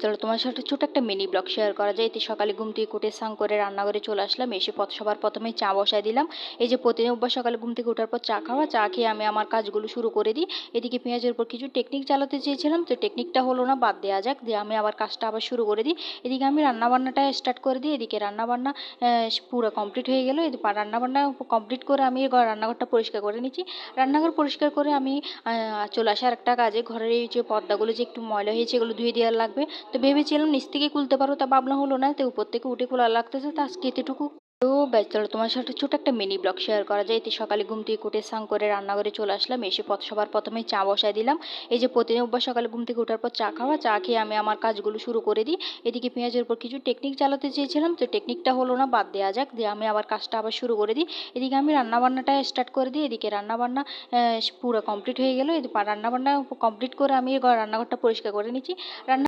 চলো তোমার সাথে ছোট একটা মিনি ব্লগ শেয়ার করা যায়। এতে সকালে ঘুম থেকে উঠে স্নান করে রান্নাঘরে চলে আসলাম। এসে সবার প্রথমে চা বসায় দিলাম। এই যে প্রতিদিন অভ্যাস সকালে ঘুম থেকে ওঠার পর চা খাওয়া, চা খেয়ে আমি আমার কাজগুলো শুরু করে দিই। এদিকে পেঁয়াজের উপর কিছু টেকনিক চালাতে চেয়েছিলাম, তো টেকনিকটা হলো না, বাদ দেওয়া যাক, দিয়ে আমি আবার কাজটা আবার শুরু করে দিই। এদিকে আমি রান্নাবান্নাটা স্টার্ট করে দিই। এদিকে রান্নাবান্না পুরো কমপ্লিট হয়ে গেলো। রান্নাবান্না কমপ্লিট করে আমি রান্নাঘরটা পরিষ্কার করে নিচ্ছি। রান্নাঘর পরিষ্কার করে আমি চলে আসি আরেকটা কাজে। ঘরের এই যে পর্দাগুলো যে একটু ময়লা হয়েছে, এগুলো ধুয়ে দেওয়া লাগবে। তো ভেবেছিলাম নিচ থেকে খুলতে পারো, তা ভাবনা হলো না, তো উপর থেকে উঠে খোলা লাগতেছে, তো আজকে এতটুকু। চলো তোমার সাথে ছোট একটা মিনি ব্লগ শেয়ার করা যায়। এতে সকালে ঘুম থেকে উঠে স্নান করে রান্নাঘরে চলে আসলাম। এসে সবার প্রথমে চা বসায় দিলাম। এই যে প্রতিদিন অভ্যাস সকালে ঘুম থেকে ওঠার পর চা খাওয়া, চা খেয়ে আমি আমার কাজগুলো শুরু করে দিই। এদিকে পেঁয়াজের উপর কিছু টেকনিক চালাতে চেয়েছিলাম, তো টেকনিকটা হলো না, বাদ দেওয়া যাক, দিয়ে আমি আবার কাজটা আবার শুরু করে দিই। এদিকে আমি রান্নাবান্নাটা স্টার্ট করে দিই। এদিকে রান্নাবান্না পুরো কমপ্লিট হয়ে গেলো। রান্নাবান্না কমপ্লিট করে আমি রান্নাঘরটা পরিষ্কার করে নিচ্ছি। রান্না